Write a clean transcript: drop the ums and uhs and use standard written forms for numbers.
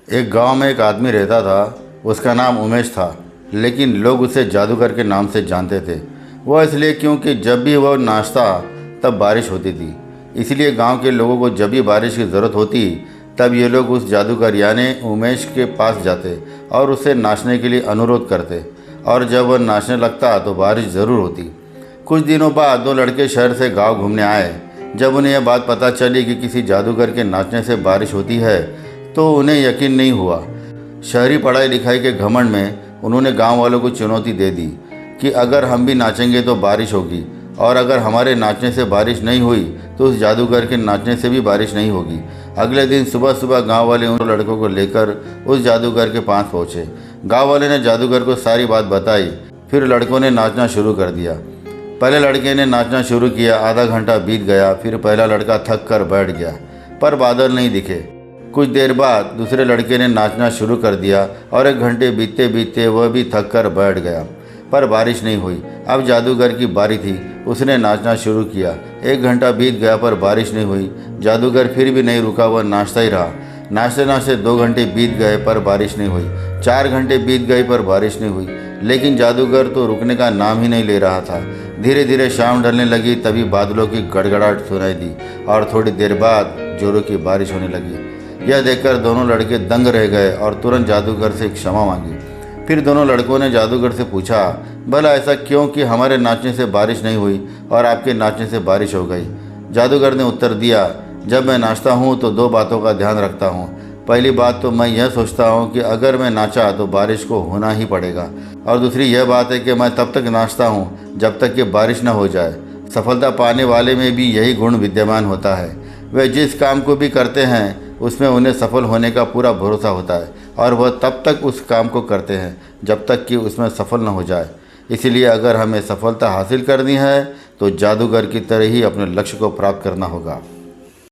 एक गांव में एक आदमी रहता था। उसका नाम उमेश था, लेकिन लोग उसे जादूगर के नाम से जानते थे। वह इसलिए क्योंकि जब भी वह नाचता तब बारिश होती थी। इसलिए गांव के लोगों को जब भी बारिश की ज़रूरत होती तब ये लोग उस जादूगर यानी उमेश के पास जाते और उससे नाचने के लिए अनुरोध करते, और जब वह नाचने लगता तो बारिश ज़रूर होती। कुछ दिनों बाद दो लड़के शहर से गांव घूमने आए। जब उन्हें यह बात पता चली कि किसी जादूगर के नाचने से बारिश होती है तो उन्हें यकीन नहीं हुआ। शहरी पढ़ाई लिखाई के घमंड में उन्होंने गांव वालों को चुनौती दे दी कि अगर हम भी नाचेंगे तो बारिश होगी, और अगर हमारे नाचने से बारिश नहीं हुई तो उस जादूगर के नाचने से भी बारिश नहीं होगी। अगले दिन सुबह सुबह गांव वाले उन लड़कों को लेकर उस जादूगर के पास पहुंचे। गांव वाले ने जादूगर को सारी बात बताई। फिर लड़कों ने नाचना शुरू कर दिया। पहले लड़के ने नाचना शुरू किया। आधा घंटा बीत गया। फिर पहला लड़का थक कर बैठ गया, पर बादल नहीं दिखे। कुछ देर बाद दूसरे लड़के ने नाचना शुरू कर दिया, और एक घंटे बीतते बीतते वह भी थक कर बैठ गया, पर बारिश नहीं हुई। अब जादूगर की बारी थी। उसने नाचना शुरू किया। एक घंटा बीत गया, पर बारिश नहीं हुई। जादूगर फिर भी नहीं रुका, वह नाचता ही रहा। नाचते नाचते 2 घंटे बीत गए, पर बारिश नहीं हुई। 4 घंटे बीत गए, पर बारिश नहीं हुई। लेकिन जादूगर तो रुकने का नाम ही नहीं ले रहा था। धीरे धीरे शाम ढलने लगी। तभी बादलों की गड़गड़ाहट सुनाई दी, और थोड़ी देर बाद जोरों की बारिश होने लगी। यह देखकर दोनों लड़के दंग रह गए और तुरंत जादूगर से क्षमा मांगी। फिर दोनों लड़कों ने जादूगर से पूछा, भला ऐसा क्यों कि हमारे नाचने से बारिश नहीं हुई और आपके नाचने से बारिश हो गई? जादूगर ने उत्तर दिया, जब मैं नाचता हूँ तो 2 बातों का ध्यान रखता हूँ। पहली बात तो मैं यह सोचता हूँ कि अगर मैं नाचा तो बारिश को होना ही पड़ेगा, और दूसरी यह बात है कि मैं तब तक नाचता हूँ जब तक कि बारिश न हो जाए। सफलता पाने वाले में भी यही गुण विद्यमान होता है। वे जिस काम को भी करते हैं उसमें उन्हें सफल होने का पूरा भरोसा होता है, और वह तब तक उस काम को करते हैं जब तक कि उसमें सफल न हो जाए। इसलिए अगर हमें सफलता हासिल करनी है तो जादूगर की तरह ही अपने लक्ष्य को प्राप्त करना होगा।